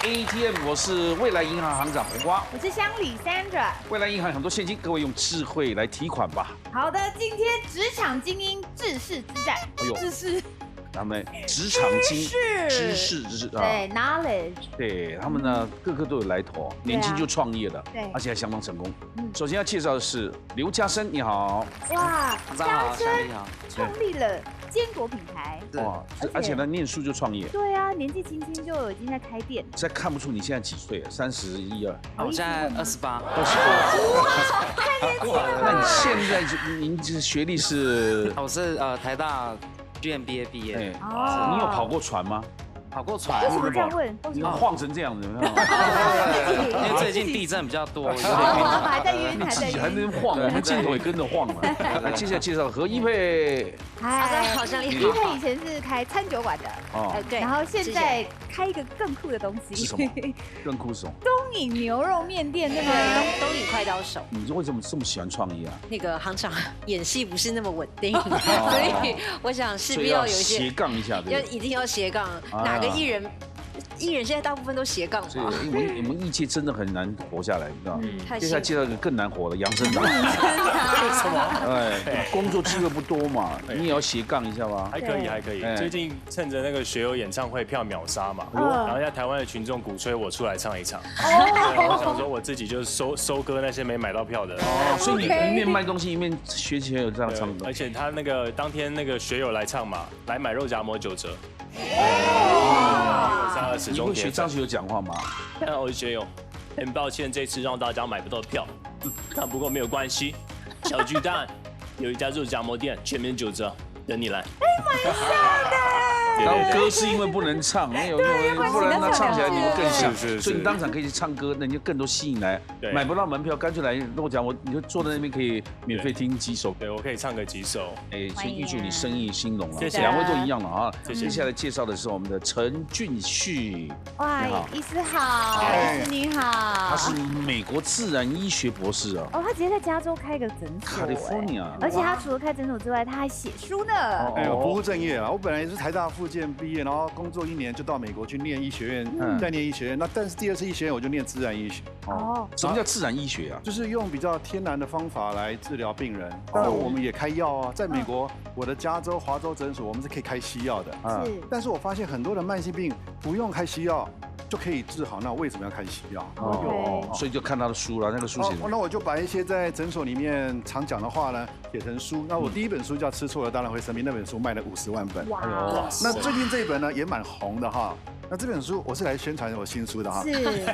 ATM， 我是未来银行行长胡瓜，我是乡里 Sandra。未来银行很多现金，各位用智慧来提款吧。好的，今天职场精英治世之战，治世，他们职场精知识啊，对 knowledge， 对他们呢，个个都有来头，年轻就创业了，对，而且还相当成功。首先要介绍的是刘嘉生，你好。哇，嘉生你好，创立了坚果品牌，哇，而且呢，念书就创业。对啊，年纪轻轻就已经在开店了。实在看不出你现在几岁，31、2。我现在28。太年轻了那你吧？现在您这学历是？我是台大 GMBA 毕业。哦你有跑过船吗？跑过船。为什么这样问？你晃成这样子，有没有？因为最近地震比较多，还在晕，你自己还还在晕。能晃，我们镜头也跟着晃了。来，接下来介绍何一佩。嗨，好像一佩以前是开餐酒馆的，哦，对，然后现在开一个更酷的东西，是什么？更酷是什么？东引牛肉面店，对不对，对？东引快刀手。你为什么这么喜欢创业啊？那个行长演戏不是那么稳定，所以我想势必要有一斜些，杠一下，对不对？一定要斜杠。哪个艺人现在大部分都斜杠所以嘛。我们艺界真的很难活下来，你知道吗？太接下来介绍一个更难活的杨生达。什么？哎，工作机会不多嘛，你也要斜杠一下吧？还可以，还可以。最近趁着那个学友演唱会票秒杀嘛，然后现在台湾的群众鼓吹我出来唱一场。我想说我自己就是收割那些没买到票的。哦，所以你一面卖东西一面学学友这样唱歌。而且他那个当天那个学友来唱嘛，来买肉夹馍9折。30你周年。会学张学友讲话吗？那我是学友，很抱歉这次让大家买不到票，但不过没有关系，小巨蛋有一家肉夹馍店，全面9折，等你来。蛮像的。然后歌是因为不能唱，没有，不然他唱起来你会更像。是，所以你当场可以去唱歌，那你就更多吸引来。买不到门票，干脆来肉夹馍，你就坐在那边可以免费听几首。对，我可以唱个几首。哎，先预祝你生意兴隆了。谢谢两位都一样了啊。接下来介绍的是我们的陈俊旭。哇，医师好，医师你好。他是美国自然医学博士啊。哦，他直接在加州开个诊所。California。而且他除了开诊所之外，他还写书呢。哎，不务正业啊！我本来也是台大复健毕业，然后工作1年就到美国去念医学院，再念医学院。那但是第2次医学院我就念自然医学。哦，什么叫自然医学啊？就是用比较天然的方法来治疗病人。当然我们也开药啊，在美国我的加州华州诊所我们是可以开西药的。是。但是我发现很多的慢性病不用开西药就可以治好，那为什么要开西药？所以就看他的书了，那个书写的。那我就把一些在诊所里面常讲的话呢写成书。那我第1本书叫《吃错了当然会生病》，那本书卖了50万本。哇！那最近这一本呢也蛮红的哈。那这本书我是来宣传我新书的哈。是。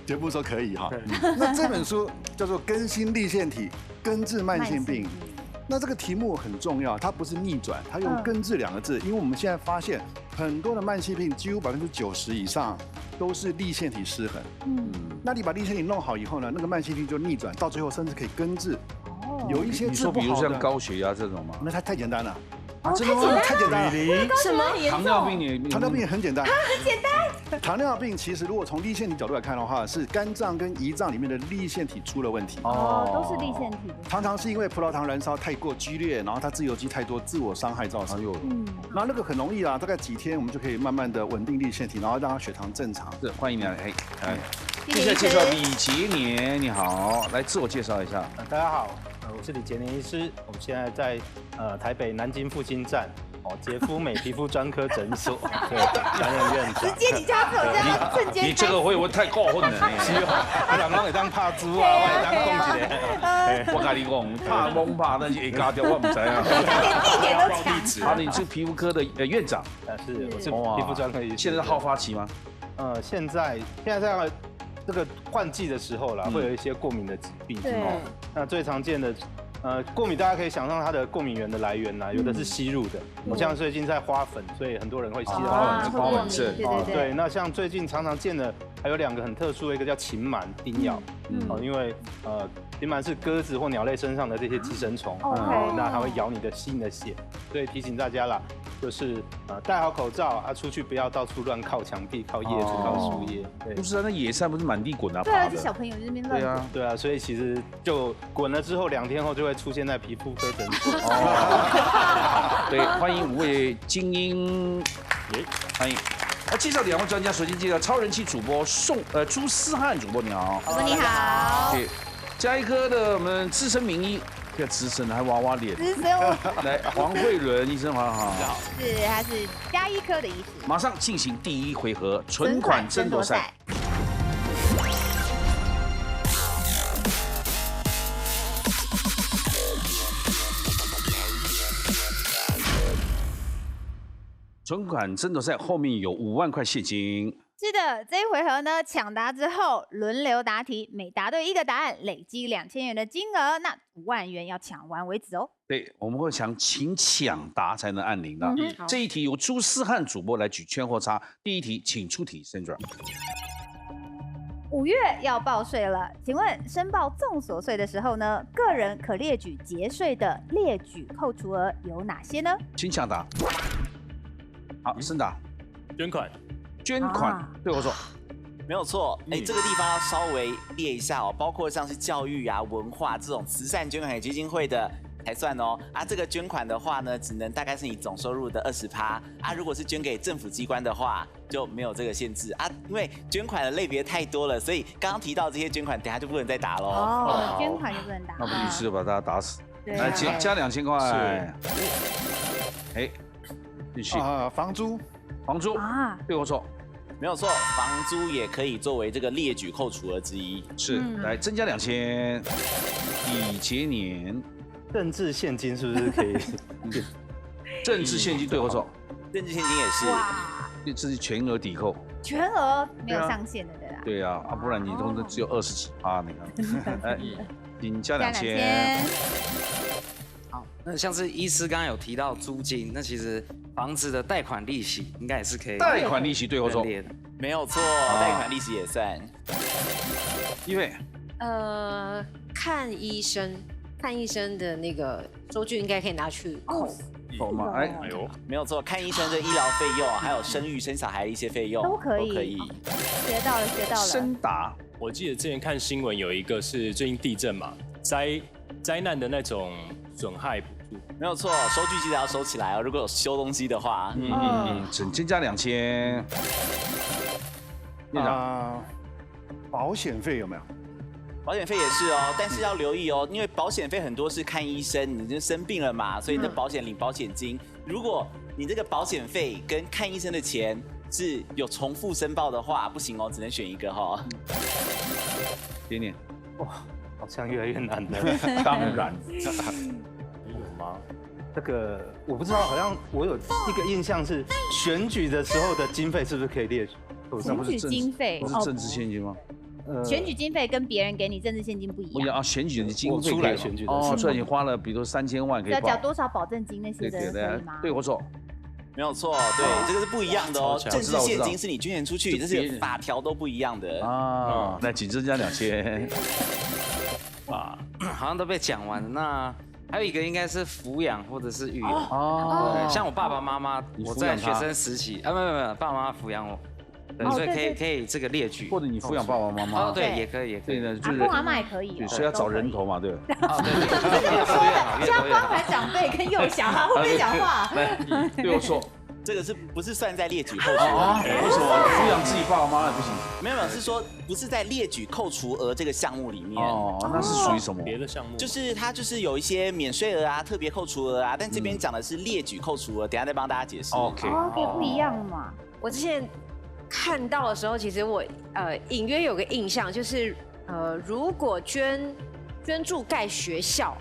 绝不说可以哈。那这本书叫做《更新粒线体，根治慢性病》。那这个题目很重要，它不是逆转，它用根治2个字，因为我们现在发现很多的慢性病，几乎90%以上都是粒线体失衡。那你把粒线体弄好以后呢，那个慢性病就逆转，到最后甚至可以根治。有一些治不好的，比如像高血压这种吗？那太简单了。真的吗？太简单了。什么？糖尿病也？糖尿病也很简单。很简单。糖尿病其实如果从粒线体角度来看的话，是肝脏跟胰脏里面的粒线体出了问题。都是粒线体的。常常是因为葡萄糖燃烧太过剧烈，然后它自由基太多，自我伤害造成。然后那个很容易啊，大概几天我们就可以慢慢的稳定粒线体，然后让它血糖正常。是，欢迎你来。接下来介绍李杰年，你好，来自我介绍一下。大家好，我是李杰年医师，我们现在在台北南京复兴站杰夫美皮肤专科诊所担任院长。直接你叫他走这样瞬间。你这个会太过分了。是哦，人拢会当拍猪啊，我会当讲一个。我跟你讲，怕懵怕那些加掉我不知啊。连地点都抢。好，你是皮肤科的院长。是，我是皮肤专科医师。现在是好发期吗？现在在这个换季的时候啦，会有一些过敏的疾病。对。那最常见的。过敏大家可以想象它的过敏源的来源啦，有的是吸入的，像最近在花粉，所以很多人会吸到花粉症。对，那像最近常常见的还有2个很特殊的，一个叫禽螨叮咬，因为禽螨是鸽子或鸟类身上的这些寄生虫，那它会咬你的吸你的血，所以提醒大家啦，就是戴好口罩啊，出去不要到处乱靠墙壁、靠叶子、靠树叶。不是啊，那野菜不是满地滚啊？对啊，这小朋友在那边乱滚。对啊，所以其实就滚了之后2天后就会出现在皮肤科诊所。对，欢迎5位精英，欢迎。来介绍2位专家，首先介绍超人气主播朱思翰主播，你好。主播你好。对，嘉义科的我们资深名医，这个资深还娃娃脸。资深。来，黄慧伦医生好。是，他是嘉医科的医师。马上进行第1回合存款争夺赛。存款争夺赛后面有5万块现金。是的，这一回合呢，抢答之后轮流答题，每答对1个答案，累积2000元的金额，那5万元要抢完为止哦。对，我们会请抢答才能按铃的。这一题由朱思翰主播来举圈或叉。第1题，请出题 ，Sandra。5月要报税了，请问申报综所税的时候呢，个人可列举节税的列举扣除额有哪些呢？请抢答。好，申答。捐款。捐款，对我说。没有错，这个地方要稍微列一下哦，包括像是教育啊、文化这种慈善捐款给基金会的才算哦。这个捐款的话呢，只能大概是你总收入的20%如果是捐给政府机关的话，就没有这个限制因为捐款的类别太多了，所以刚刚提到这些捐款，等下就不能再打喽。捐款就不能打。那不律师就把大家打死。来，加2000块。继续。房租。对我说。没有错，房租也可以作为这个列举扣除额之一。是，来增加2000，以节年。政治现金是不是可以？政治现金对我说。政治现金也是。哇，这是全额抵扣。全额没有上限的，对吧？对啊，不然你都只有20几%，你看。来，请加2000。好，那像是医师刚刚有提到租金，那其实房子的贷款利息应该也是可以。贷款利息对我说。没有错，贷款利息也算。因为看医生的那个收据应该可以拿去扣吗？没有错，看医生的医疗费用，还有生育生小孩的一些费用都可以。学到了。申答。我记得之前看新闻有一个是最近地震嘛，灾难的那种损害补助。没有错，收据记得要收起来哦。如果有修东西的话，请增加2000。院长，保险费有没有？保险费也是哦，但是要留意哦，因为保险费很多是看医生，你就生病了嘛，所以你的保险领保险金。如果你这个保险费跟看医生的钱是有重复申报的话，不行哦，只能选一个哈。点点，哇，好像越来越难了。当然。有吗？这个我不知道，好像我有一个印象是选举的时候的经费是不是可以列举？选举经费不是政治现金吗？选举经费跟别人给你政治现金不一样。选举的经费出来选举的时候，所以你花了，比如3000万可以要缴多少保证金那些的可以吗？对我说。没有错，对，这个是不一样的哦。政治现金是你捐钱出去，这是法条都不一样的那请增加2000。好像都被讲完了。那还有一个应该是抚养或者是育养。像我爸爸妈妈，我在学生时期没有，爸爸妈妈抚养我。所以可以这个列举，或者你抚养爸爸妈妈。对，也可以。对的，就是阿公阿嬷也可以。所以要找人头嘛，对吧？这样关怀长辈跟幼小，他会不会讲话？对我说，这个是不是算在列举扣除额？为什么抚养自己爸爸妈妈不行？没有，是说不是在列举扣除额这个项目里面。那是属于什么？别的项目？就是它就是有一些免税额特别扣除额但这边讲的是列举扣除额，等下再帮大家解释。OK，不一样嘛。我之前看到的时候，其实我隐约有个印象，就是如果捐助盖学校，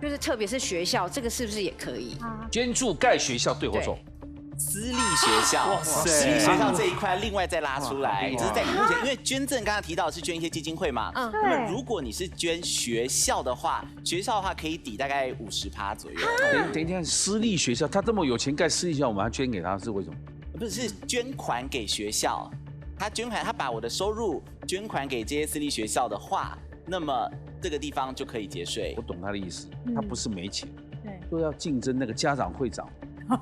就是特别是学校，这个是不是也可以？捐助盖学校，对我说。私立学校，私立学校这一块另外再拉出来，只是在你目前，因为捐赠刚刚提到是捐一些基金会嘛，那么如果你是捐学校的话，可以抵大概50%左右。等一下，私立学校他这么有钱盖私立学校，我们还捐给他是为什么？不是，是捐款给学校，他把我的收入捐款给这些私立学校的话，那么这个地方就可以节税。我懂他的意思，他不是没钱，都要竞争那个家长会长。你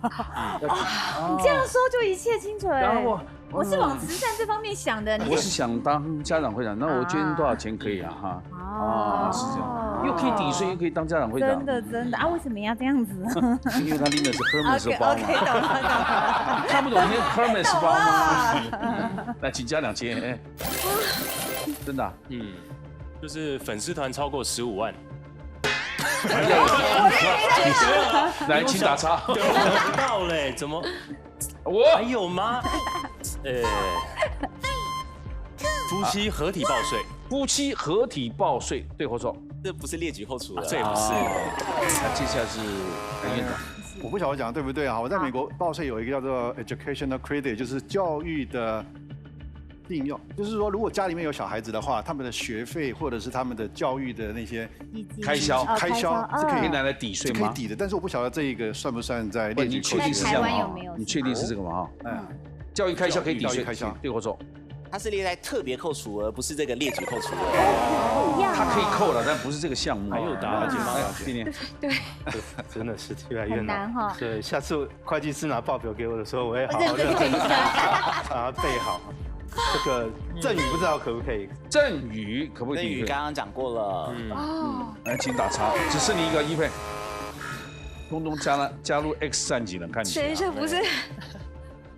这样说就一切清楚了。然后我是往慈善这方面想的。我是想当家长会长，那我捐多少钱可以啊？是这样。又可以抵税，又可以当家长会长。真的啊！为什么要这样子？因为他拎的是 Hermes 的包 OK， 懂了。看不懂那个 Hermes 包吗？来，请加2000。真的？就是粉丝团超过15万。来，请打叉。想不到嘞，怎么？还有吗？夫妻合体报税，夫妻合体报税，对或错？这不是列举扣除额，这也不是。那接下来是韩院长。我不晓得讲的对不对啊？我在美国报税有一个叫做 educational credit， 就是教育的应用，就是说如果家里面有小孩子的话，他们的学费或者是他们的教育的那些开销是可以拿来抵税吗？可以抵的，但是我不晓得这一个算不算在列举扣除？你确定是这样吗？你确定是这个吗？教育开销可以抵税，对或错？它是列在特别扣除额，不是这个列举扣除额。它可以扣了，但不是这个项目。还有答案吗？对，真的是越来越难哈。对，下次会计师拿报表给我的时候，我会好好认真把它背好。这个赠与不知道可不可以？赠与可不可以？赠与刚刚讲过了。来，请打叉，只剩你一个一配，通通加入 X 战警了，看你。等一下，不是。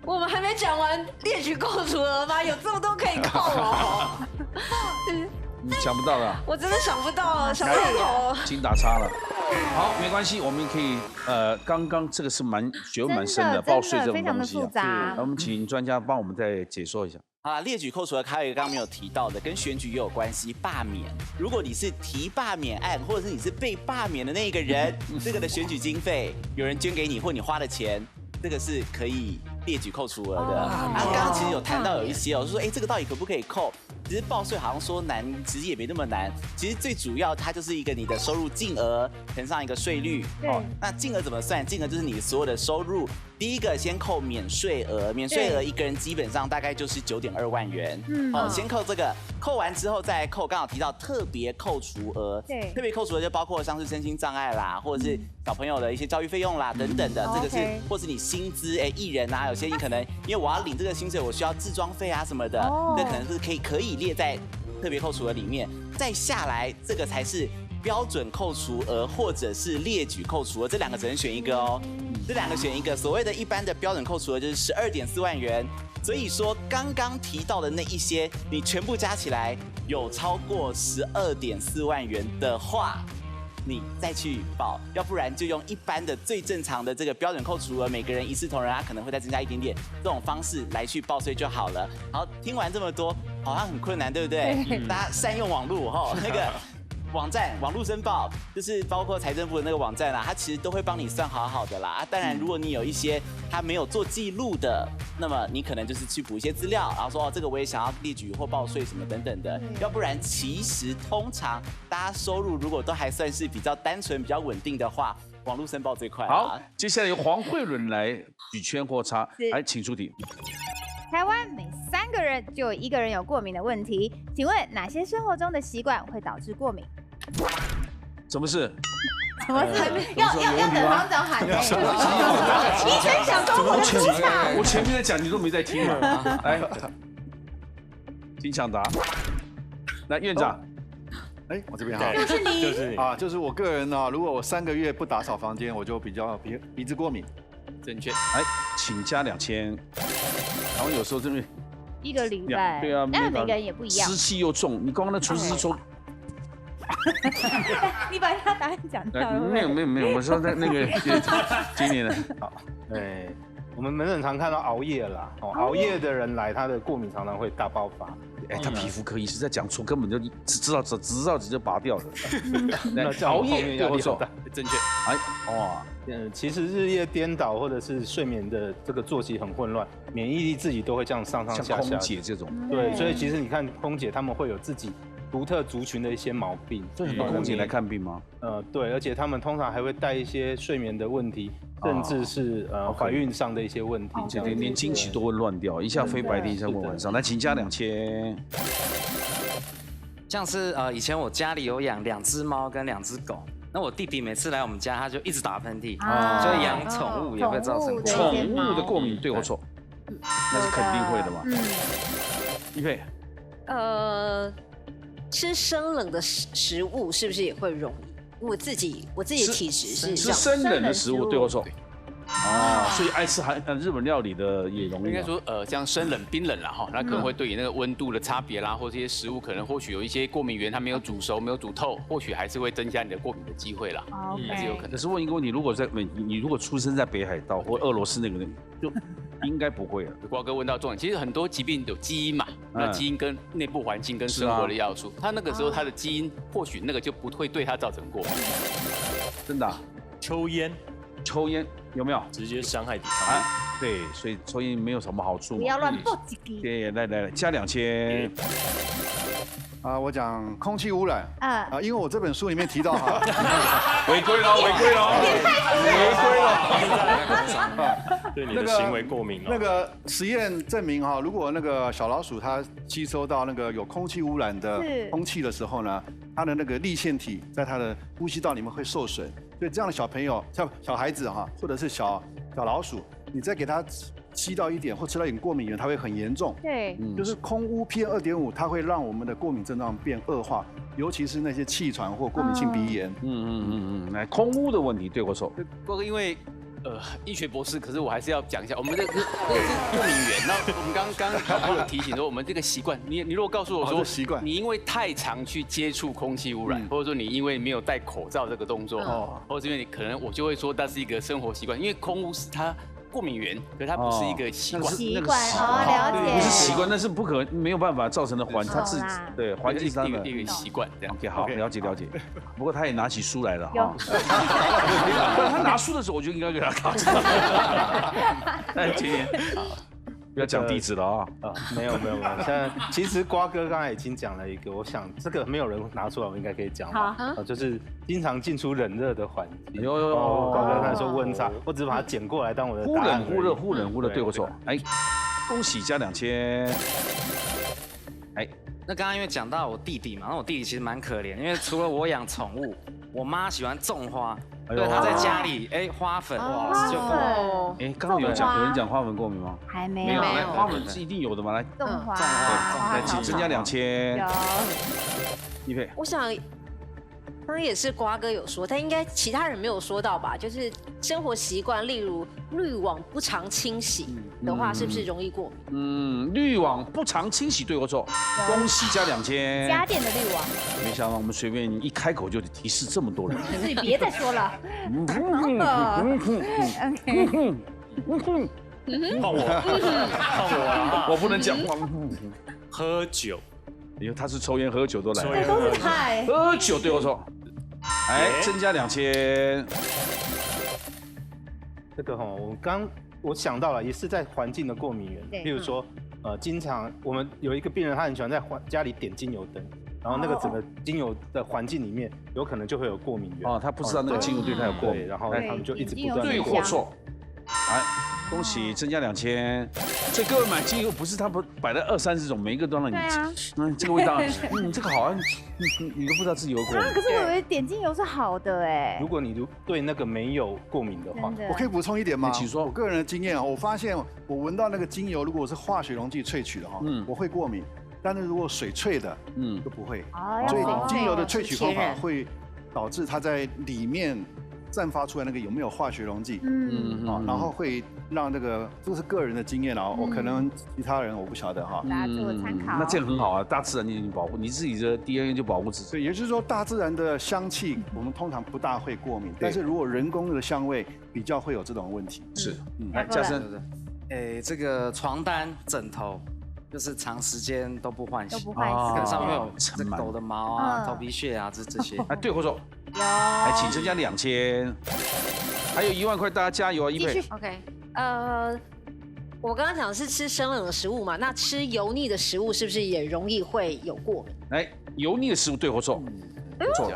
我们还没讲完列举扣除额吗？有这么多可以扣哦。你想不到了，我真的想不到了，想不到。请打叉了。好，没关系，我们可以刚刚这个是学问蛮深的，报税这种东西啊。那我们请专家帮我们再解说一下。啊，列举扣除额还有一个刚刚没有提到的，跟选举也有关系，罢免。如果你是提罢免案，或者是你是被罢免的那一个人，这个的选举经费有人捐给你，或你花的钱，这个是可以列举扣除额的。啊，刚刚其实有谈到有一些就说这个到底可不可以扣？其实报税好像说难，其实也没那么难。其实最主要它就是一个你的收入净额乘上一个税率。哦，那净额怎么算？净额就是你所有的收入，第一个先扣免税额，免税额一个人基本上大概就是9.2万元。哦，先扣这个，扣完之后再扣，刚好提到特别扣除额。对，特别扣除额就包括像是身心障碍啦，或者是小朋友的一些教育费用啦等等的，这个是或是你薪资艺人啊，有些你可能因为我要领这个薪水，我需要置装费啊什么的，这可能是可以列在特别扣除额里面。再下来这个才是标准扣除额或者是列举扣除额，这两个只能选一个哦。这两个选一个，所谓的一般的标准扣除额就是12.4万元。所以说刚刚提到的那一些，你全部加起来有超过12.4万元的话，你再去报，要不然就用一般的最正常的这个标准扣除额，每个人一视同仁，他可能会再增加一点点这种方式来去报税就好了。好，听完这么多，好像很困难，对不对？大家善用网络哈，那个网站网络申报，就是包括财政部的那个网站啦，它其实都会帮你算好好的啦。啊，当然如果你有一些他没有做记录的，那么你可能就是去补一些资料，然后说这个我也想要列举或报税什么等等的。要不然其实通常大家收入如果都还算是比较单纯、比较稳定的话，网络申报最快。好，接下来由黄慧伦来举圈或叉，来请出题。台湾每3个人就有1个人有过敏的问题，请问哪些生活中的习惯会导致过敏？什么事？什么事？要等行长喊的。医生想跟我的主场。我前面在讲，你都没在听嘛？来，请抢答。来，院长。我这边哈。就是你。就是你啊，就是我个人呢，如果我3个月不打扫房间，我就比较鼻子过敏。正确。请加2000。然后有时候这边1个礼拜，对啊，但每个人也不一样，湿气又重。你刚刚那厨师说，你把他答案讲掉了。没有，我说在那个今年的。好，我们门诊常看到熬夜啦，熬夜的人来，他的过敏常常会大爆发。他皮肤科医师在讲错，根本就只知道直接拔掉的。那熬夜压力好大，正确。其实日夜颠倒或者是睡眠的这个作息很混乱，免疫力自己都会这样上下下。像空姐这种。对，所以其实你看空姐他们会有自己独特族群的一些毛病。所以很多空姐来看病吗？对，而且他们通常还会带一些睡眠的问题，甚至是怀孕上的一些问题。对，连经期都会乱掉，一下飞白天，一下飞晚上。来，请加2000。像是以前我家里有养2只猫跟2只狗。那我弟弟每次来我们家，他就一直打喷嚏，所以养宠物也会造成宠物的过敏，对或错？那是肯定会的嘛。一佩，吃生冷的食物是不是也会容易？因为我自己的体质是吃生冷的食物对我说。所以爱吃日本料理的也容易。应该说，像生冷、冰冷啦哈，那可能会对你那个温度的差别啦，或这些食物可能或许有一些过敏源，它没有煮熟、没有煮透，或许还是会增加你的过敏的机会啦，还是有可能。可是问一个问题，你如果出生在北海道或俄罗斯那个，就应该不会了。瓜哥问到重点，其实很多疾病有基因嘛，那基因跟内部环境跟生活的要素，他那个时候他的基因或许那个就不会对他造成过敏。真的？抽烟有没有直接伤害抵抗力？对，所以抽烟没有什么好处。不要乱蹦几滴。对，来加2000。我讲空气污染因为我这本书里面提到违规了。对你的行为过敏那个实验证明如果那个小老鼠它吸收到那个有空气污染的空气的时候呢，它的那个粒腺体在它的呼吸道里面会受损。所以这样的小朋友，像小孩子或者是小老鼠，你再给它吸到一点或吃到一点过敏源，它会很严重。对，就是空污 PM2.5，它会让我们的过敏症状变恶化，尤其是那些气喘或过敏性鼻炎。来，空污的问题对我说，不过因为医学博士，可是我还是要讲一下，我们这个是过敏源。那我们刚有提醒说，我们这个习惯，你如果告诉我说习惯，你因为太常去接触空气污染，或者说你因为没有戴口罩这个动作，或者是因为你可能我就会说，那是一个生活习惯，因为空污是它过敏源，可是它不是一个习惯。习惯了解。不是习惯，那是没有办法造成的它自己对环境上的一个习惯这样。OK， 好，了解。不过他也拿起书来了哈。他拿书的时候，我就应该给他考。那今天不要讲地址了啊！没有。现在其实瓜哥刚才已经讲了一个，我想这个没有人拿出来，我应该可以讲。好，就是经常进出冷热的环境。瓜哥刚才说温差，我只是把它捡过来当我的答案。忽冷，对我说，恭喜加2000。那刚刚因为讲到我弟弟嘛，那我弟弟其实蛮可怜，因为除了我养宠物，我妈喜欢种花，对，她在家里花粉就刚刚有人讲花粉过敏吗？还没有，花粉是一定有的嘛，来种花，来请增加2000。一佩，我想。刚刚也是瓜哥有说，但应该其他人没有说到吧？就是生活习惯，例如滤网不常清洗的话，是不是容易过敏？滤网不常清洗对我说，恭喜加2000。家电的滤网，没想到我们随便一开口就提示这么多人。自己别再说了。换我我不能讲话。喝酒。因为他是抽烟喝酒都来，都是菜。喝酒对我说，增加2000。这个我想到了，也是在环境的过敏源，譬如说经常我们有一个病人，他很喜欢在家里点精油灯，然后那个整个精油的环境里面有可能就会有过敏源。他不知道那个精油对他有过敏，然后他们就一直不断对或错。恭喜增加2000，所以各位买精油不是他摆了20-30种，每一个都让你这个味道，这个好像你都不知道自己有过敏。可是我以为点精油是好的如果你对那个没有过敏的话，我可以补充一点吗？请说。我个人的经验我发现我闻到那个精油，如果是化学溶剂萃取的我会过敏，但是如果水萃的就不会。所以精油的萃取方法会导致它在里面散发出来那个有没有化学溶剂，然后会让这是个人的经验我可能其他人我不晓得大家做参考。那这样很好啊，大自然你保护你自己的 DNA 就保护自己。对，也就是说大自然的香气我们通常不大会过敏，但是如果人工的香味比较会有这种问题。是，来嘉生，这个床单、枕头。就是长时间都不换洗，可能上面有狗的毛头皮屑这些。对或错？来，请增加2000，还有1万块，大家加油啊！一佩。OK， 我刚刚讲的是吃生冷的食物嘛，那吃油腻的食物是不是也容易会有过敏？来，油腻的食物对或错？错。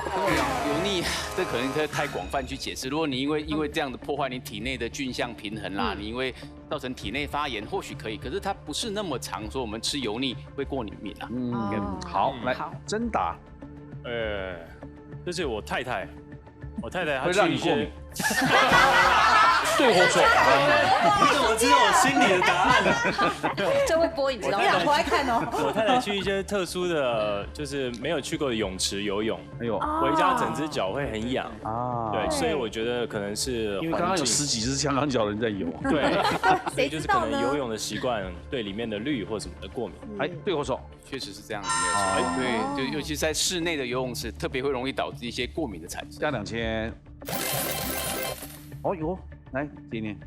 油腻，这可能太广泛去解释。如果你因为这样子破坏你体内的菌相平衡啦，你因为造成体内发炎，或许可以，可是它不是那么常说我们吃油腻会过敏啊。好，来，真答。这是我太太，她会让你过敏。对或错？你怎么知道我心里的答案？这会播，你知道吗？你老婆爱看哦。我太太去一些特殊的，就是没有去过的泳池游泳，哎呦回家整只脚会很痒啊，对，所以我觉得可能是因为刚刚有10几只香港脚的人在游。对，所谁以就是知道呢可能游泳的习惯对里面的氯或什么的过敏。哎，对或错？确实是这样，没有错。哎，对，就尤其是在室内的游泳池，特别会容易导致一些过敏的产生。加2000。哦哟，来今年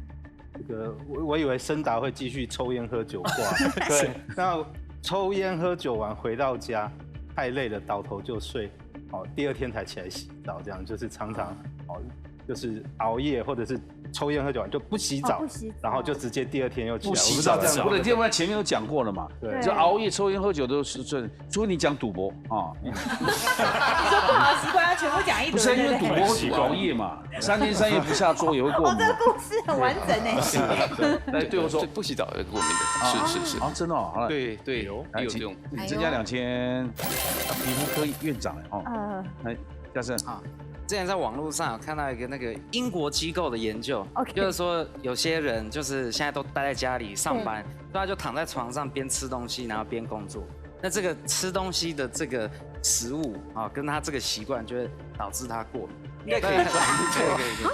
这个我以为森达会继续抽烟喝酒挂，对，那抽烟喝酒完回到家太累了，倒头就睡，哦，第2天才起来洗澡，这样就是常常哦，就是熬夜或者是抽烟喝酒完就不洗澡，然后就直接第2天又起来。不洗澡这样，不能，因为前面都讲过了嘛，对，就熬夜、抽烟、喝酒都是这，除非你讲赌博啊，你说不好习惯要全部讲一堆，不是因为赌博会熬夜嘛，3天3夜不下桌也会过敏。这个故事很完整哎。来对我说，不洗澡也过敏的，是啊，真的哦，好了，对对，有这种，增加2000，皮肤科院长哦，来嘉盛啊。之前在网络上有看到一个那个英国机构的研究，就是说有些人就是现在都待在家里上班，所以他就躺在床上边吃东西，然后边工作。那这个吃东西的这个食物啊，跟他这个习惯就会导致他过敏。应该可以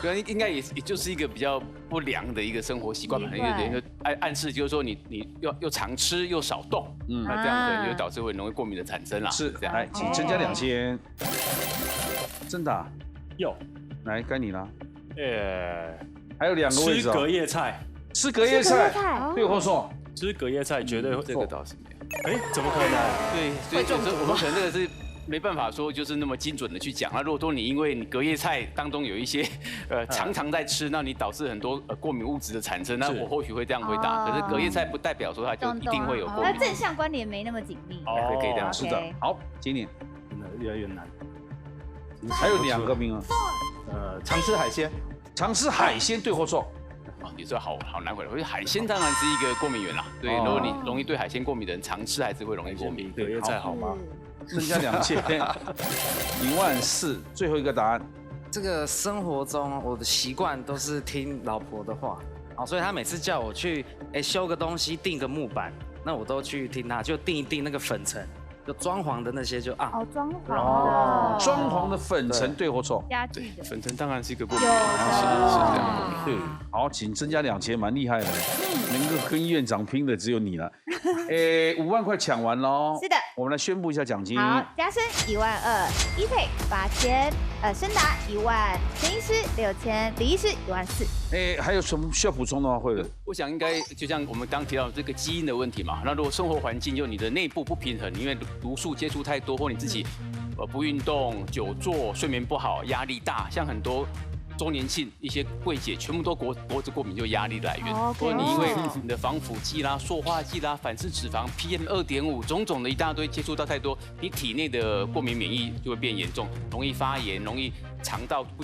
可以，应该也就是一个比较不良的一个生活习惯吧，因为暗示就是说你又常吃又少动，那这样可能就导致会容易过敏的产生啦。是这样，来，请增加2000。真的有，来该你了。还有2个位置。吃隔夜菜，吃隔夜菜，对或错？吃隔夜菜绝对这个倒是没有。哎，怎么可能？对，所以我们可能这个是没办法说就是那么精准的去讲。那如果说你因为你隔夜菜当中有一些常常在吃，那你导致很多过敏物质的产生，那我或许会这样回答。可是隔夜菜不代表说它就一定会有过敏。那正向关联没那么紧密。可以这样。是的。好，今年真的越来越难。还有2个名额。常吃海鲜，常吃海鲜对或错？你说好难回答。我觉得海鲜当然是一个过敏源啦。对，如果你容易对海鲜过敏的人，常吃还是会容易过敏。隔夜菜好吗？增加2000，14000，最后一个答案。这个生活中我的习惯都是听老婆的话，所以她每次叫我去修个东西、订个木板，那我都去听她，就订一订那个粉尘。就装潢的那些就装潢装潢的粉尘对或错？家具的粉尘当然是一个过敏，是这样。对，好，请增加2000，蛮厉害的，能够跟院长拼的只有你了。5万块抢完喽。是的，我们来宣布一下奖金。好，嘉生12000，一佩8000，申达1万，陈医师6000，李医师14000。还有什么需要补充的吗？慧文，我想应该就像我们刚提到这个基因的问题嘛。那如果生活环境就你的内部不平衡，因为毒素接触太多，或你自己不运动、久坐、睡眠不好、压力大，像很多周年庆一些柜姐全部都脖子过敏，就压力来源。或者你因为你的防腐剂啦、塑化剂啦、反式脂肪、PM2.5种种的一大堆接触到太多，你体内的过敏免疫就会变严重，容易发炎，容易肠道不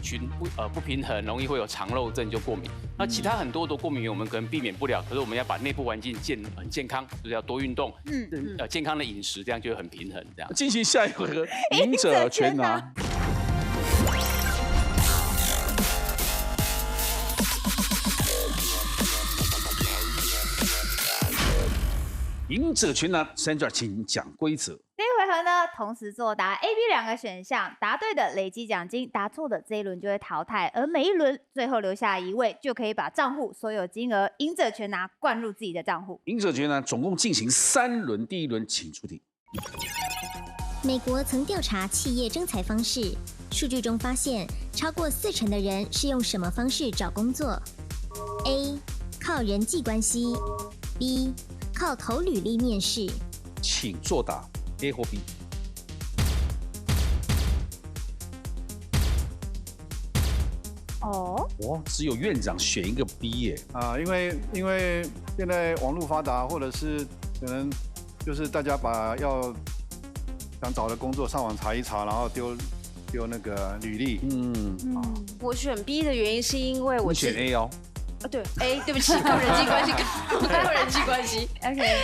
平衡，容易会有肠漏症就过敏。那其他很多的过敏源我们可能避免不了，可是我们要把内部环境很健康，就是要多运动，健康的饮食，这样就会很平衡。这样进行下一回合，赢者全拿。赢者全拿，Sandra，请讲规则。这一回合呢，同时作答 A、B 2个选项，答对的累积奖金，答错的这一轮就会淘汰，而每一轮最后留下1位，就可以把账户所有金额赢者全拿灌入自己的账户。赢者全拿总共进行3轮，第1轮请出题。美国曾调查企业征才方式，数据中发现，超过40%的人是用什么方式找工作 ？A. 靠人际关系 ，B. 靠投履历面试。请作答 ，A 或 B。哇，只有院长选一个 B 耶。因为现在网络发达，或者是可能就是大家把想找的工作上网查一查，然后丢那个履历。我选 B 的原因是因为我选 A 哦。对 A， 对不起，靠人际关系，靠人际关系。OK，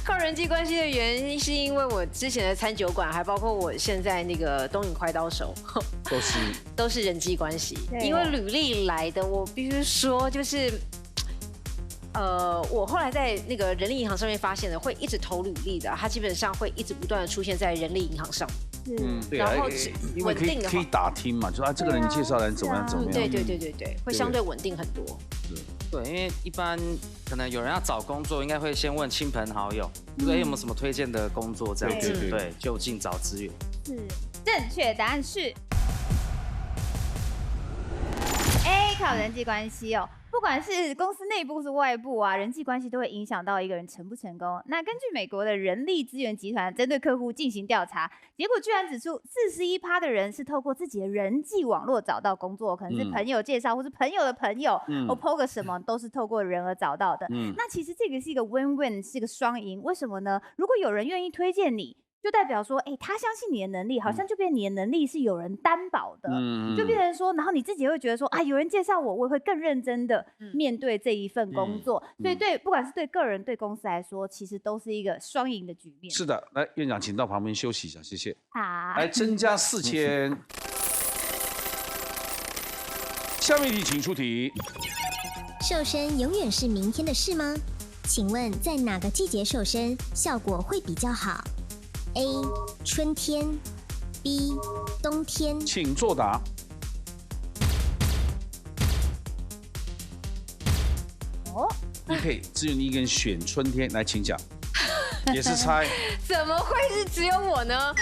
靠人际关系的原因是因为我之前的餐酒馆，还包括我现在那个东影快刀手，都是人际关系。因为履历来的，我必须说就是。我后来在那个人力银行上面发现的，会一直投履历的，它基本上会一直不断的出现在人力银行上。对啊，然后因为可以打听嘛，就这个人介绍来怎么样，对，会相对稳定很多。对，因为一般可能有人要找工作，应该会先问亲朋好友，对，有没有什么推荐的工作这样子，对，就近找资源。正确答案是 A， 靠人际关系哦。不管是公司内部或是外部啊，人际关系都会影响到一个人成不成功。那根据美国的人力资源集团针对客户进行调查，结果居然指出41%的人是透过自己的人际网络找到工作，可能是朋友介绍或是朋友的朋友，或 PO 个什么，都是透过人而找到的。那其实这个是一个 win-win， 是一个双赢。为什么呢？如果有人愿意推荐你，就代表说，他相信你的能力，好像就变你的能力是有人担保的，就变成说，然后你自己也会觉得说，有人介绍我，我也会更认真的面对这一份工作。所以不管是对个人对公司来说，其实都是一个双赢的局面。是的，来院长，请到旁边休息一下，谢谢。好，来增加4000。下面一题，请出题。瘦身永远是明天的事吗？请问在哪个季节瘦身效果会比较好？A. 春天 B. 冬天，请作答。你可以只有你一个人选春天，来，请讲。也是猜。怎么会是只有我呢？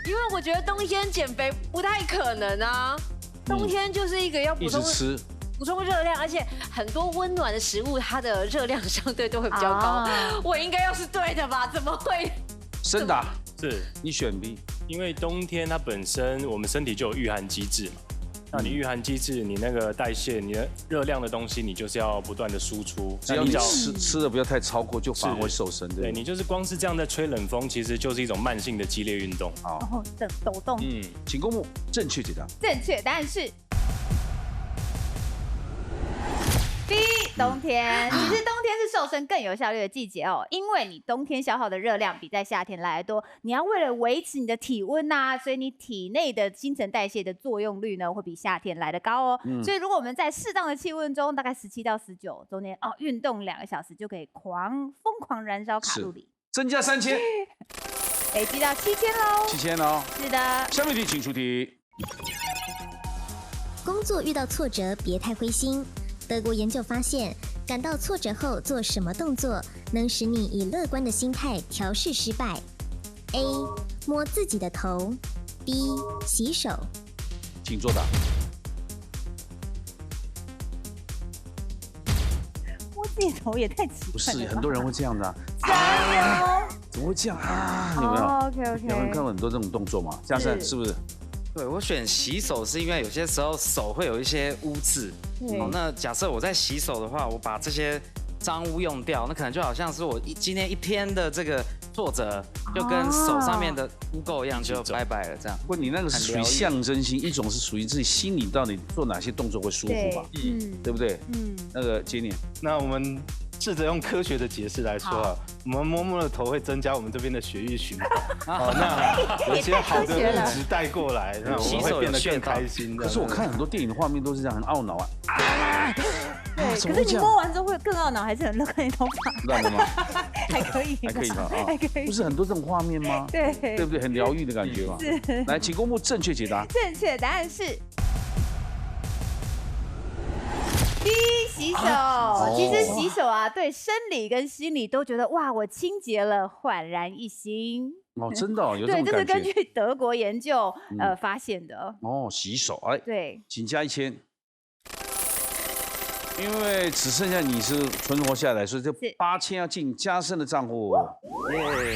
因为我觉得冬天减肥不太可能啊。冬天就是一个要补充热量，而且很多温暖的食物，它的热量相对都会比较高。我应该要是对的吧？怎么会？申答。是你选 B， 因为冬天它本身我们身体就有御寒机制嘛，那你御寒机制，你那个代谢，你的热量的东西，你就是要不断的输出。只要你吃的不要太超过，就反而会瘦身。对，你就是光是这样在吹冷风，其实就是一种慢性的激烈运动。好，抖动。请公布正确解答。正确答案是 B， 冬天。其实冬天是瘦身更有效率的季节哦，因为你冬天消耗的热量比在夏天来得多，你要为了维持你的体温啊，所以你体内的新陈代谢的作用率呢会比夏天来得高哦。所以如果我们在适当的气温中，大概17到19中间运动2个小时，就可以疯狂燃烧卡路里，增加3000，累积到7000喽。7000哦。是的。下面一题，请出题。工作遇到挫折，别太灰心。德国研究发现，感到挫折后做什么动作能使你以乐观的心态调试失败 ？A. 摸自己的头 B. 洗手，请作答。摸自己的头也太奇怪了。不是，很多人会这样的啊。怎么会这样啊？有没有 ？OK。有人看过很多这种动作嘛？嘉善是不是？对，我选洗手是因为有些时候手会有一些污渍。那假设我在洗手的话，我把这些脏污用掉，那可能就好像是我今天一天的这个挫折，就跟手上面的污垢一样，就拜拜了这样。不，你那个是属于象征性，一种是属于自己心里到底做哪些动作会舒服嘛？对不对？那个杰尼，那我们试着用科学的解释来说啊，我们摸摸的头会增加我们这边的血液循环，那有一些好的物质带过来，那我们会变得更开心。可是我看很多电影的画面都是这样，很懊恼啊。对，可是你摸完之后会更懊恼，还是很乐观的头发？乐观吗？还可以，还可以吧？还可以。不是很多这种画面吗？对，对不对？很疗愈的感觉嘛。是。来，请公布正确解答。正确答案是 B， 洗手。其实洗手啊，对生理跟心理都觉得哇，我清洁了，焕然一新。真的有这种感觉。对，这是根据德国研究发现的。洗手，对，请加1000。因为只剩下你是存活下来，所以这8000要进嘉盛的账户。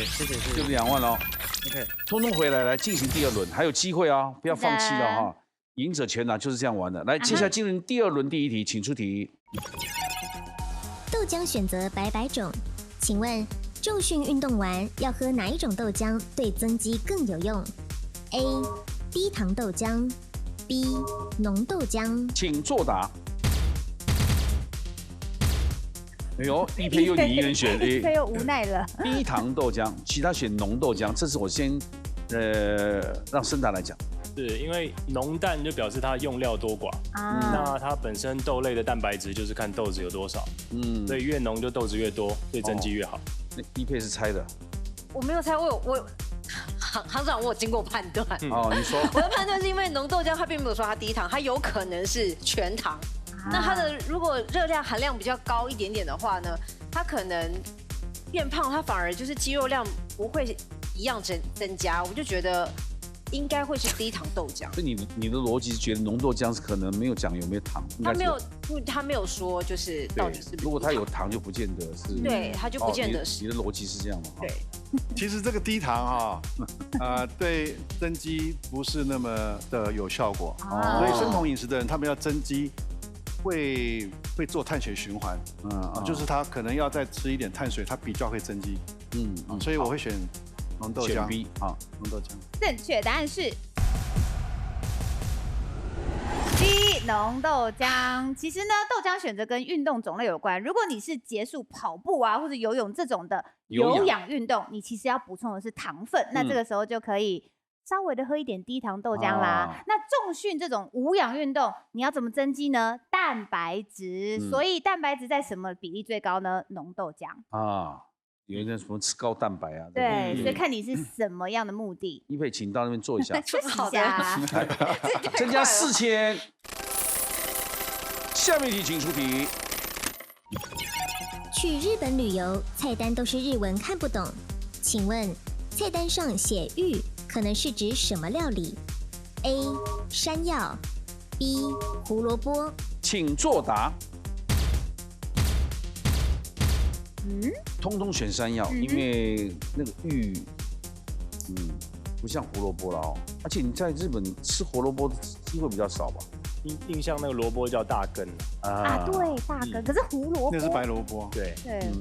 谢谢。就2万哦。OK， 通通回来进行第2轮，还有机会啊，不要放弃了哈。赢者全拿就是这样玩的。来，接下来进入第2轮第1题，请出题。豆浆选择百种，请问重训运动完要喝哪一种豆浆对增肌更有用 ？A. 低糖豆浆 B. 浓豆浆，请作答。哎呦，一配又你一个人选，一配又无奈了。低糖豆浆，其他选浓豆浆，这是我先让森达来讲。是因为浓淡就表示它用料多寡，那它本身豆类的蛋白质就是看豆子有多少，所以越浓就豆子越多，对增肌越好。那一配是猜的，我没有猜，我行长我有经过判断。你说。我的判断是因为浓豆浆它并没有说它低糖，它有可能是全糖。那它的如果热量含量比较高一点点的话呢，它可能变胖，它反而就是肌肉量不会一样增加，我就觉得应该会是低糖豆浆。所以你的逻辑是觉得浓豆浆是可能没有讲有没有糖？他没有说就是到底是不是。如果它有糖就不见得是。对，它就不见得是。你的逻辑是这样吗？对。其实这个低糖对增肌不是那么的有效果，所以生酮饮食的人他们要增肌。会做碳水循环，就是他可能要再吃一点碳水，他比较会增肌，所以我会选浓豆浆。选 B 啊，浓豆浆。正确答案是 B 浓豆浆。其实呢，豆浆选择跟运动种类有关。如果你是结束跑步啊或者游泳这种的有氧运动，你其实要补充的是糖分，那这个时候就可以稍微的喝一点低糖豆浆啦。那重训这种无氧运动，你要怎么增肌呢？蛋白质。所以蛋白质在什么比例最高呢？浓豆浆啊。有人什么吃高蛋白啊？对，所以看你是什么样的目的。一佩，请到那边坐一下，休息一下。增加4000。下面一题，请出题。去日本旅游，菜单都是日文，看不懂。请问菜单上写玉可能是指什么料理 ？A. 山药 B. 胡萝卜。请作答。通通选山药，因为那个玉，不像胡萝卜了哦。而且你在日本吃胡萝卜的机会比较少吧？印象那个萝卜叫大根对，大根。可是胡萝卜那是白萝卜，对，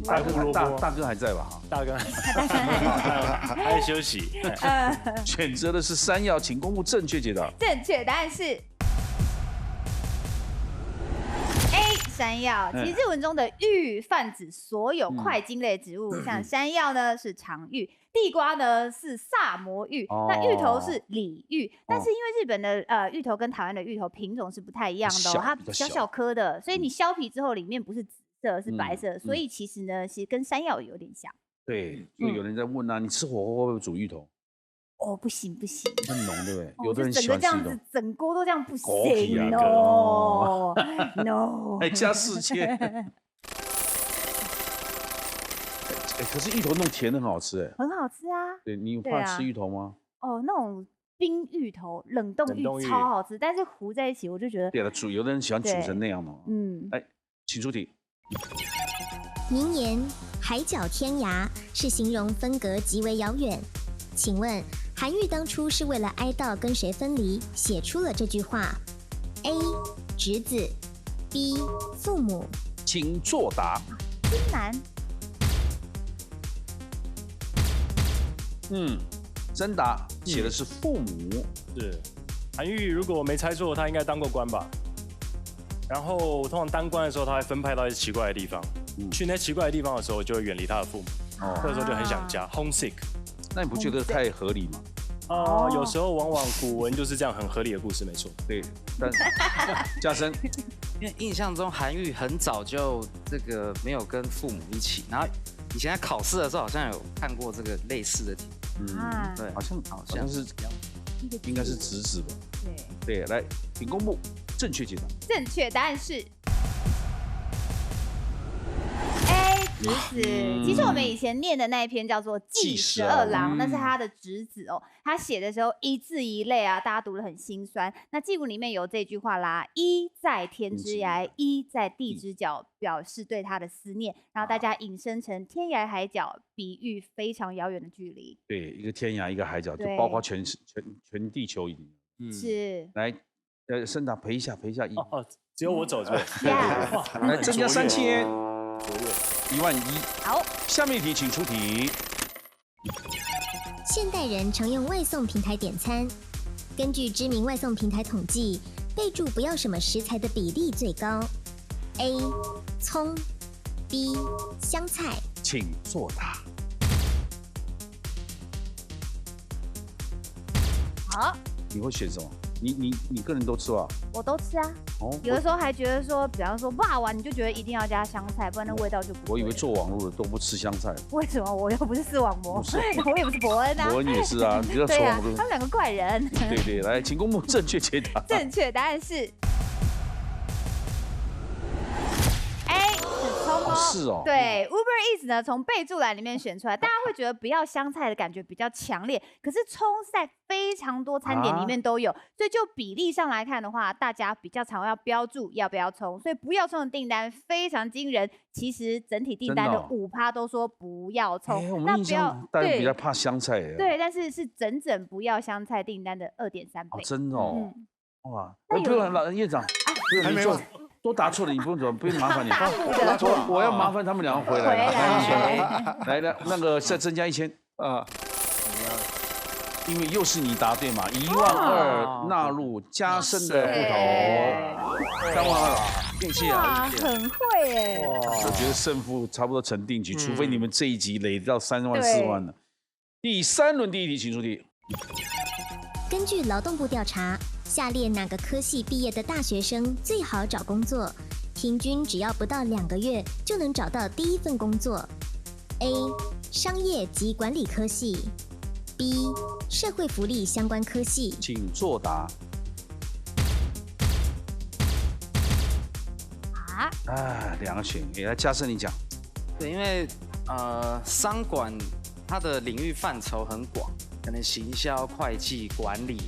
白胡萝卜大根还在吧？大根还在休息。选择的是山药，请公布正确解答。正确答案是 A 山药。其实日文中的玉泛指所有块茎类植物，像山药呢是长玉，地瓜呢是萨摩玉，那芋头是李玉。但是因为日本的芋头跟台湾的芋头品种是不太一样的，它小小颗的，所以你削皮之后里面不是紫色是白色，所以其实呢其实跟山药有点像。对，所以有人在问啊，你吃火锅会不会煮芋头？不行不行，很浓对不对？有的人喜欢吃这样子，整锅都这样不行 ，no。还加4000。可是芋头弄甜的很好吃很好吃啊。对，你有怕吃芋头吗？那种冰芋头、冷冻芋超好吃，但是糊在一起我就觉得。对了，有的人喜欢煮成那样嘛。来，请出题。名言“海角天涯”是形容分隔极为遥远。请问韩愈当初是为了哀悼跟谁分离，写出了这句话 ？A. 侄子 B. 父母。请作答。真难。真答写的是父母。是韩愈，如果我没猜错，他应该当过官吧？然后通常当官的时候，他会分派到一些奇怪的地方。去那些奇怪的地方的时候，就会远离他的父母。这个时候就很想家 ，homesick。那你不觉得太合理吗？有时候往往古文就是这样很合理的故事，没错。对，但嘉生，因为印象中韩愈很早就这个没有跟父母一起，然后以前在考试的时候好像有看过这个类似的题。对，好像是应该是侄子吧？对，来，请公布正确解答。正确答案是 A 侄子。其实我们以前念的那一篇叫做《祭十二郎》，那是他的侄子哦。他写的时候一字一泪啊，大家读得很心酸。那祭文里面有这句话啦：“一在天之涯，一在地之角”，表示对他的思念。然后大家引申成天涯海角，比喻非常遥远的距离。对，一个天涯，一个海角，就包括全地球已经。是。来，盛达陪一下。只有我走这边。来，增加3000。11000。好，下面一题，请出题。现代人常用外送平台点餐，根据知名外送平台统计，备注不要什么食材的比例最高 ：A. 葱 B 香菜，请作答。好，你会选什么？你个人都吃啊？我都吃啊。哦，有的时候还觉得说，比方说霸王，你就觉得一定要加香菜，不然那味道就不。我以为做网络的都不吃香菜。为什么？我又不是视网膜，不是我也不是伯恩啊。伯恩也是啊，你不要说对啊我，他们两个怪人。对，来，请公布正确解答。正确答案是 A， 是葱哦。是哦。对 ，Uber Eats 呢，从备注栏里面选出来，大家会觉得不要香菜的感觉比较强烈，可是葱在非常多餐点里面都有，所以就比例上来看的话，大家比较常要标注要不要葱，所以不要葱的订单非常惊人。其实整体订单的5%都说不要葱，我们印象大家比较怕香菜。对，但是是整不要香菜订单的2.3倍。真的哦。哇，不用院长，还没有。都答错了，你不用麻烦你。我要麻烦他们两个回来。来，那个再增加1000。因为又是你答对嘛，12000纳入加深的户头，3万2，运气啊，很会耶。我觉得胜负差不多成定局，除非你们这一集累到3万4万了。第3轮第一题，请出题。根据劳动部调查，下列哪个科系毕业的大学生最好找工作？平均只要不到2个月就能找到第一份工作。A. 商业及管理科系 B. 社会福利相关科系，请作答。2个选，给来嘉盛你讲。对，因为商管它的领域范畴很广，可能行销、会计、管理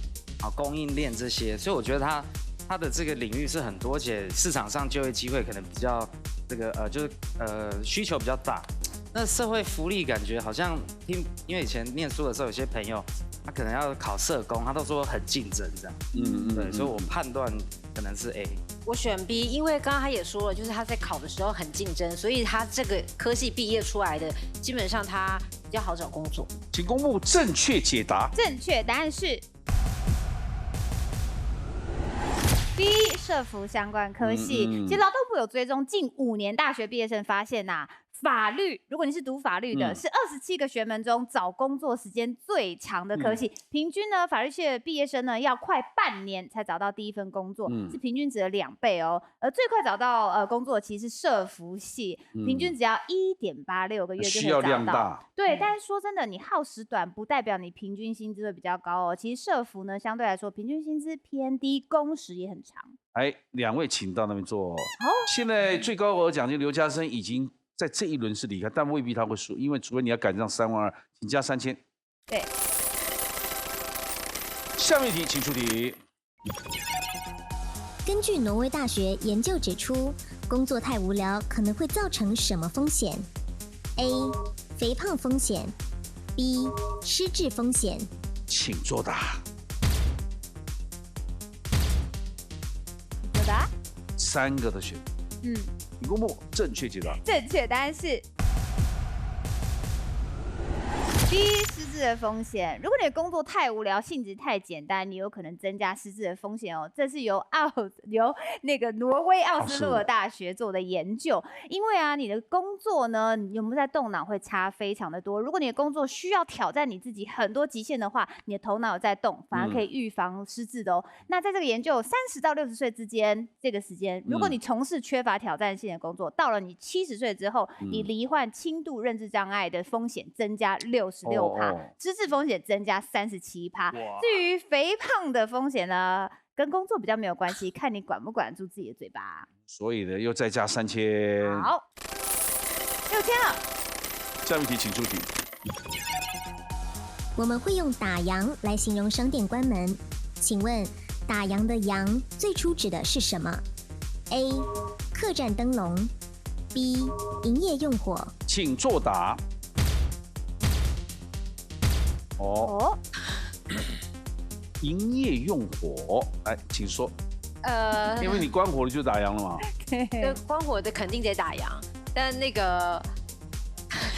啊、供应链这些，所以我觉得它的这个领域是很多，而且市场上就业机会可能比较需求比较大。那社会福利感觉好像因为以前念书的时候，有些朋友他可能要考社工，他都说很竞争这样。对，所以我判断可能是 A。我选 B， 因为刚刚他也说了，就是他在考的时候很竞争，所以他这个科系毕业出来的，基本上他比较好找工作。请公布正确解答。正确答案是 B， 社福相关科系。其实劳动部有追踪近5年大学毕业生，发现法律，如果你是读法律的，是27个学门中找工作时间最长的科系。平均呢，法律系的毕业生呢要快半年才找到第一份工作，是平均值的2倍哦。而最快找到工作其实是社福系，平均只要1.86个月就可以找到。需要量大。对，但是说真的，你耗时短不代表你平均薪资会比较高哦。其实社福呢相对来说平均薪资偏低，工时也很长。2位请到那边坐。现在最高额奖金刘嘉生已经在这一轮是离开，但未必他会输，因为除非你要赶上3万2，请加3000。对。下面一题，请出题。根据挪威大学研究指出，工作太无聊可能会造成什么风险 ？A. 肥胖风险 B. 失智风险，请作答。作答。 3个的选。你公布正确解答。正确答案是 B， 失智的风险。如果你的工作太无聊，性质太简单，你有可能增加失智的风险哦。这是由那个挪威奥斯陆的大学做的研究。因为你的工作呢，你有没有在动脑会差非常的多。如果你的工作需要挑战你自己很多极限的话，你的头脑有在动，反而可以预防失智的哦。那在这个研究30到60岁之间这个时间，如果你从事缺乏挑战性的工作，到了你70岁之后，你罹患轻度认知障碍的风险增加66%，失智风险增加37%。至于肥胖的风险呢，跟工作比较没有关系，看你管不管住自己的嘴巴。所以呢，又再加3000。好，6000了。下面一题，请出题。我们会用打烊来形容商店关门，请问打烊的烊最初指的是什么 ？A. 客栈灯笼 B. 营业用火，请作答。营业用火，来，请说。因为你关火了就打烊了嘛。对，关火的肯定得打烊，但那个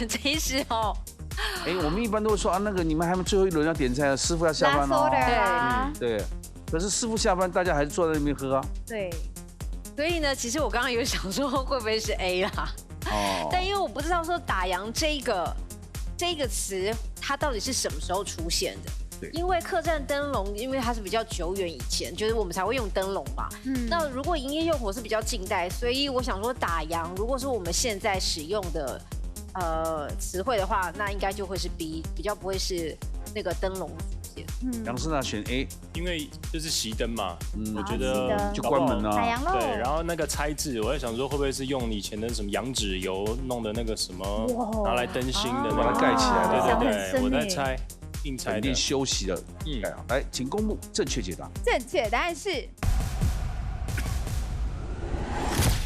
其实我们一般都会说那个你们还没最后一轮要点菜，师傅要下班了。对。可是师傅下班，大家还是坐在那边喝啊。对。所以呢，其实我刚刚有想说会不会是 A 啦？哦，但因为我不知道说打烊这个词它到底是什么时候出现的。因为客栈灯笼，因为它是比较久远以前，就是我们才会用灯笼嘛。那如果营业用火是比较近代，所以我想说打烊，如果是我们现在使用的词汇的话，那应该就会是 B， 比较不会是那个灯笼出现。杨生娜选 A， 因为就是熄灯嘛，我觉得就关门了。打烊喽。对，然后那个拆字，我在想说会不会是用以前的什么羊脂油弄的那个什么拿来灯芯的，把它盖起来。对，我在猜。肯定休息了。来，请公布正确解答。正确答案是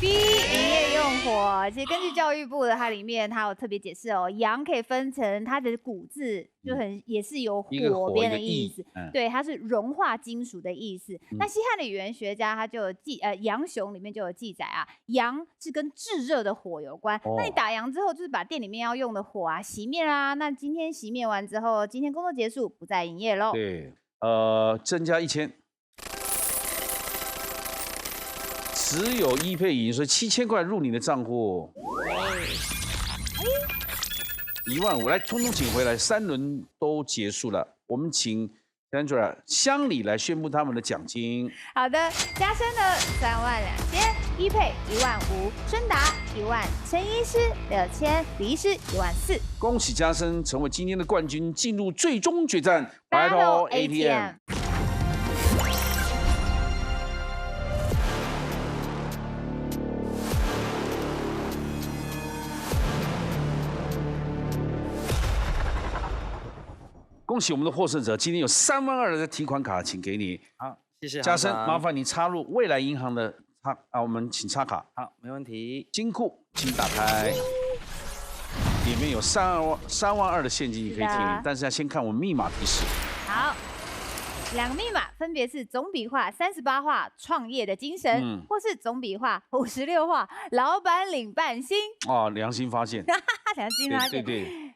B， 营业用火。其实根据教育部的它里面它有特别解释哦，阳可以分成它的古字就也是有火边的意思，对，它是融化金属的意思。那西汉的语言学家他就有杨雄里面就有记载啊，阳是跟炙热的火有关。那你打烊之后就是把店里面要用的火啊熄灭啦。那今天熄灭完之后，今天工作结束，不再营业喽。对，增加1000。只有1配赢，所以7000块入你的账户。15000，来，通通请回来。3轮都结束了，我们请 Sandra 乡里来宣布他们的奖金。好的，加深的32000，1配15000，孙达10000，陈医师6000，李医师14000。恭喜嘉生成为今天的冠军，进入最终决战 Battle ATM。恭喜我们的获胜者，今天有32000的提款卡，请给你。好，谢谢嘉生，麻烦你插入未来银行的我们请插卡。好，没问题。金库，请打开，里面有32000的现金，你可以提领，但是要先看我们密码提示。好，2个密码分别是总笔画38画创业的精神，或是总笔画56画老板领半薪。哦，良心发现，良心发现，对。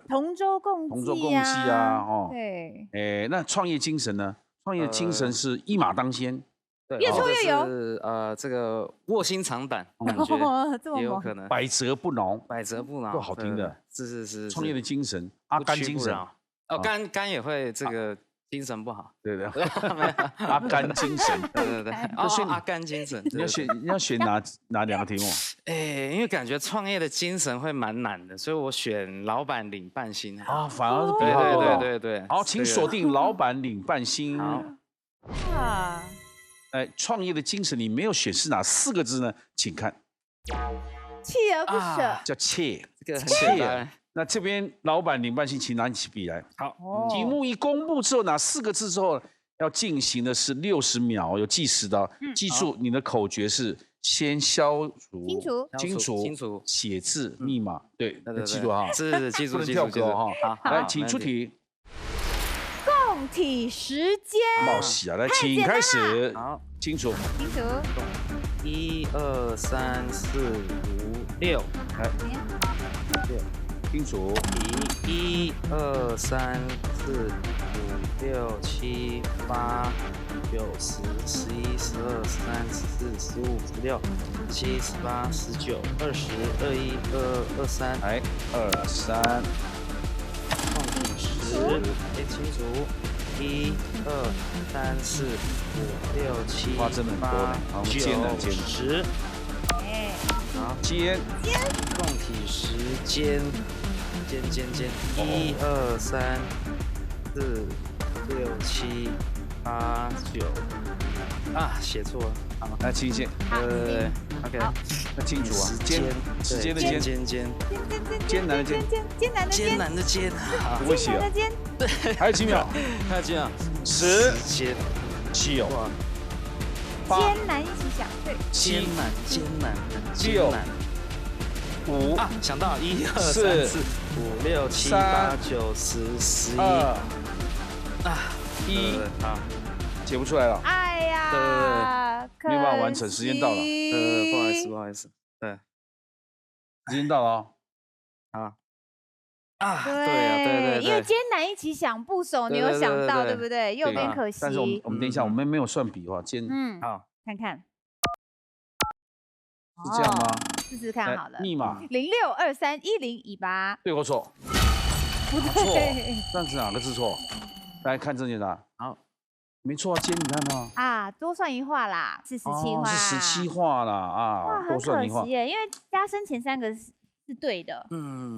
同舟共济啊，哦，对，那创业精神呢？创业精神是一马当先，越挫越勇。这个卧薪尝胆，感觉也有可能。百折不挠，百折不挠，都好听的。是。创业的精神，阿甘精神。哦，肝也会这个。精神不好，对，阿甘精神，对，阿甘精神，你要选哪2个题目？因为感觉创业的精神会蛮难的，所以我选老板领半薪啊，反而是比较对。好，请锁定老板领半薪。好，创业的精神你没有选是哪4个字呢？请看，锲而不舍，叫锲，这个很简单。那这边老板领半薪，请拿起笔来。好，题目一公布之后，哪4个字之后要进行的是60秒，有计时的。记住你的口诀是先消除、清除、写字、密码。对，记住哈。是记住，不能跳歌哈。好，来，请出题。共体时间。冒喜啊！来，请开始。好，清楚。1、2、3、4、5、6。来，6。清楚。1、2、3、4、5、6、7、8、9、10、11、12、13、14、15、16、17、18、19、20、21、22、23。来，23。共体10，清楚。1、2、3、4、5、6、7、哇，真的很多呢。好，煎了10。好，煎。共体时间。煎，1、2、3、4、6、7、8、9。啊，写错了。好，来，请写。OK。那清楚啊，时间的艰，艰难的艰，不会写啊。对，还有几秒？10、9、8。艰难一起想，对。艰难。 6、5啊，想到1、2、3、4、5、6、7、8、9、10、11。啊，1，好，解不出来了。哎呀，没有办法完成，时间到了。不好意思，对，时间到了啊。对，因为艰难一起想不熟，你有想到对不对？有点可惜。但是我们等一下，我们没有算笔画，好，看看。是这样吗？试试看好了。密码06231018。对或错？不错，对。这样子哪个字错？来看正确答案。好，没错啊，你看呢？啊，多算一画啦，是17画。是17画啦啊，哇，很可惜耶，因为加深前3个是对的。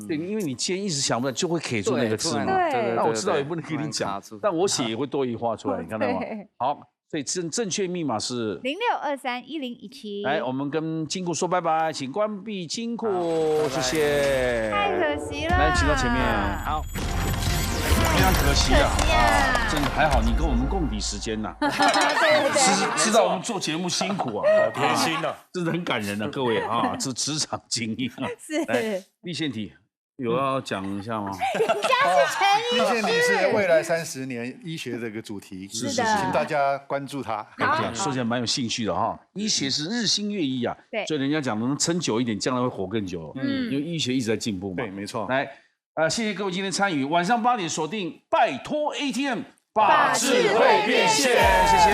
对，因为你今天一时想不到，就会给出那个字嘛。对。那我知道也不能给你讲，但我写也会多一画出来，你看到吗？好。所以正确密码是06231017。来，我们跟金库说拜拜，请关闭金库，谢谢。太可惜了。来，请到前面。好，非常可惜啊！真的还好，你跟我们共抵时间呐。知道我们做节目辛苦啊，好贴心啊，真的很感人啊，各位啊，这职场经验啊。是。来，立宪题。有要讲一下吗？人家是陈医师，立宪题是未来30年医学这个主题，是请大家关注它。说起来蛮有兴趣的哈，医学是日新月异啊，对，所以人家讲能撑久一点，将来会活更久。因为医学一直在进步嘛。对，没错。来，谢谢各位今天参与，晚上8点锁定，拜托 ATM 把智慧变现，谢谢，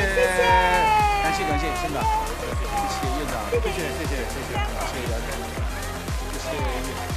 感谢县长，谢谢院长，谢谢，谢谢，谢谢，谢谢。